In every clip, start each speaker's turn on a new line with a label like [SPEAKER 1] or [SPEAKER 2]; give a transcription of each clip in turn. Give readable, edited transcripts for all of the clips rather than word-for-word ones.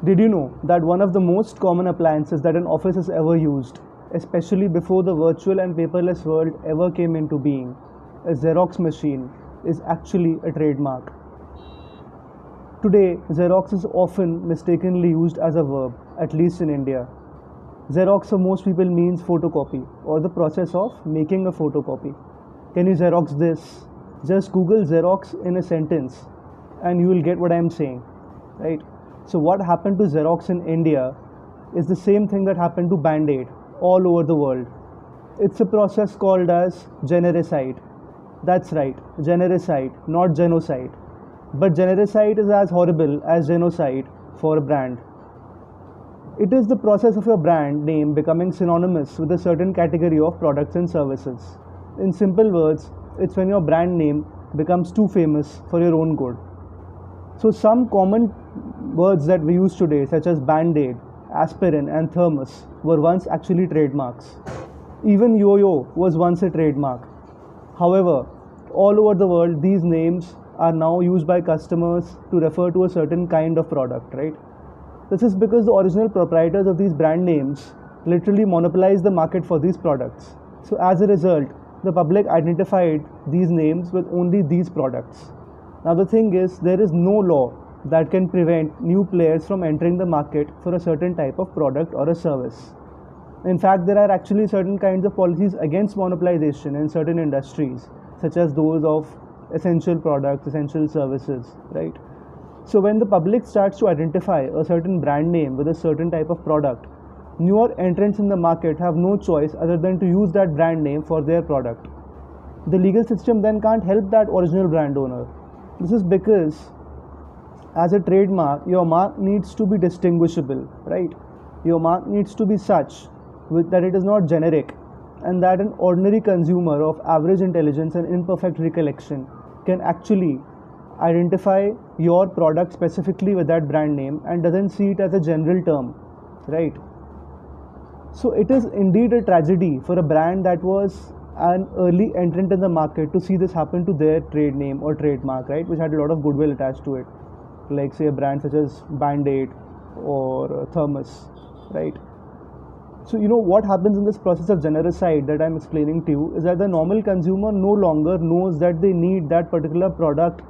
[SPEAKER 1] Did you know that one of the most common appliances that an office has ever used, especially before the virtual and paperless world ever came into being, a Xerox machine, is actually a trademark? Today, Xerox is often mistakenly used as a verb, at least in India. Xerox for most people means photocopy or the process of making a photocopy. Can you Xerox this? Just Google Xerox in a sentence and you will get what I am saying, right? So what happened to Xerox in India is the same thing that happened to Band-Aid all over the world. It's a process called as genericide. That's right, genericide, not genocide. But genericide is as horrible as genocide for a brand. It is the process of your brand name becoming synonymous with a certain category of products and services. In simple words, it's when your brand name becomes too famous for your own good. So some common words that we use today, such as Band-Aid, Aspirin and Thermos, were once actually trademarks. Even Yoyo was once a trademark. However, all over the world, these names are now used by customers to refer to a certain kind of product, right? This is because the original proprietors of these brand names literally monopolized the market for these products. So as a result, the public identified these names with only these products. Now the thing is, there is no law that can prevent new players from entering the market for a certain type of product or a service. In fact, there are actually certain kinds of policies against monopolization in certain industries, such as those of essential products, essential services, right? So when the public starts to identify a certain brand name with a certain type of product, newer entrants in the market have no choice other than to use that brand name for their product. The legal system then can't help that original brand owner. This is because as a trademark, your mark needs to be distinguishable, right? Your mark needs to be such that it is not generic and that an ordinary consumer of average intelligence and imperfect recollection can actually identify your product specifically with that brand name and doesn't see it as a general term, right? So it is indeed a tragedy for a brand that was an early entrant in the market to see this happen to their trade name or trademark, right, which had a lot of goodwill attached to it, like say a brand such as Band-Aid or Thermos, right? So you know what happens in this process of genericide that I'm explaining to you is that the normal consumer no longer knows that they need that particular product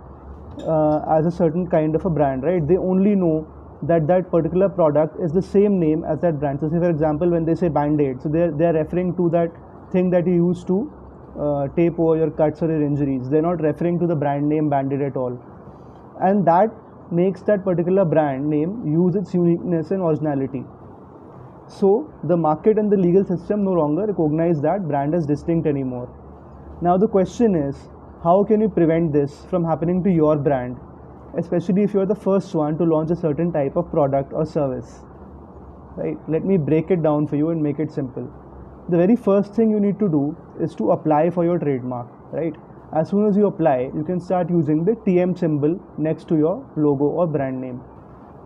[SPEAKER 1] as a certain kind of a brand, right? They only know that that particular product is the same name as that brand. So say for example, when they say Band-Aid, so they're referring to that thing that you use to tape over your cuts or your injuries. They're not referring to the brand name Band-Aid at all. And that makes that particular brand name use its uniqueness and originality. So the market and the legal system no longer recognize that brand as distinct anymore. Now the question is, how can you prevent this from happening to your brand, especially if you're the first one to launch a certain type of product or service, right? Let me break it down for you and make it simple. The very first thing you need to do is to apply for your trademark, right? As soon as you apply, you can start using the TM symbol next to your logo or brand name.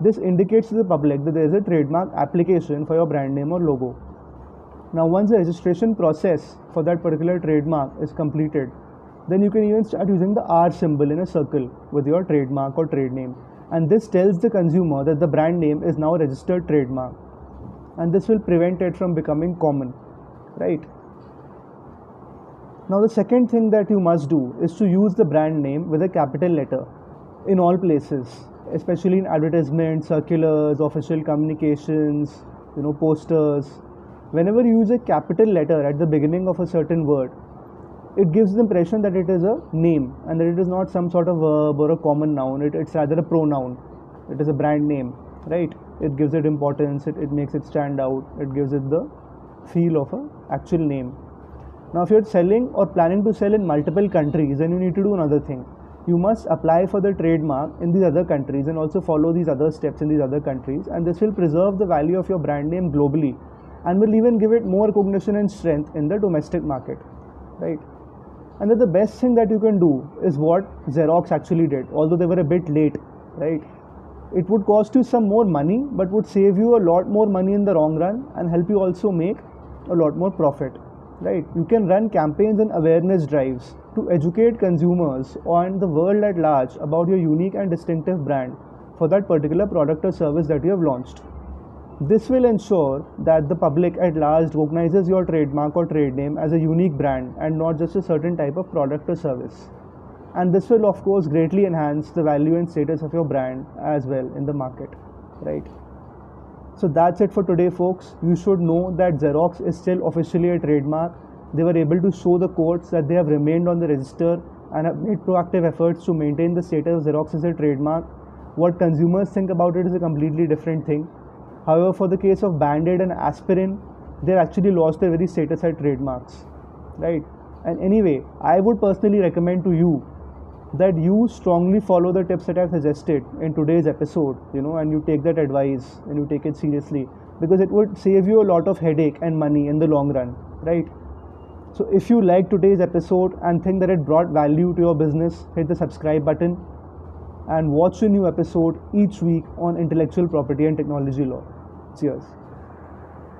[SPEAKER 1] This indicates to the public that there is a trademark application for your brand name or logo. Now once the registration process for that particular trademark is completed, then you can even start using the R symbol in a circle with your trademark or trade name. And this tells the consumer that the brand name is now a registered trademark. And this will prevent it from becoming common, right? Now the second thing that you must do is to use the brand name with a capital letter in all places, especially in advertisements, circulars, official communications, posters. Whenever you use a capital letter at the beginning of a certain word, it gives the impression that it is a name and that it is not some sort of verb or a common noun. It's rather a pronoun. It is a brand name, right? It gives it importance, it makes it stand out, it gives it the feel of an actual name. Now if you're selling or planning to sell in multiple countries, then you need to do another thing. You must apply for the trademark in these other countries and also follow these other steps in these other countries, and this will preserve the value of your brand name globally and will even give it more recognition and strength in the domestic market, right? And then the best thing that you can do is what Xerox actually did, although they were a bit late, right? It would cost you some more money, but would save you a lot more money in the long run and help you also make a lot more profit, right? You can run campaigns and awareness drives to educate consumers and the world at large about your unique and distinctive brand for that particular product or service that you have launched. This will ensure that the public at large recognizes your trademark or trade name as a unique brand and not just a certain type of product or service. And this will of course greatly enhance the value and status of your brand as well in the market, right? So that's it for today, folks. You should know that Xerox is still officially a trademark. They were able to show the courts that they have remained on the register and have made proactive efforts to maintain the status of Xerox as a trademark. What consumers think about it is a completely different thing. However, for the case of Band-Aid and Aspirin, they actually lost their very status as trademarks, right? And anyway, I would personally recommend to you that you strongly follow the tips that I've suggested in today's episode, and you take that advice and you take it seriously, because it would save you a lot of headache and money in the long run, right? So if you like today's episode and think that it brought value to your business, hit the subscribe button and watch a new episode each week on intellectual property and technology law. Cheers.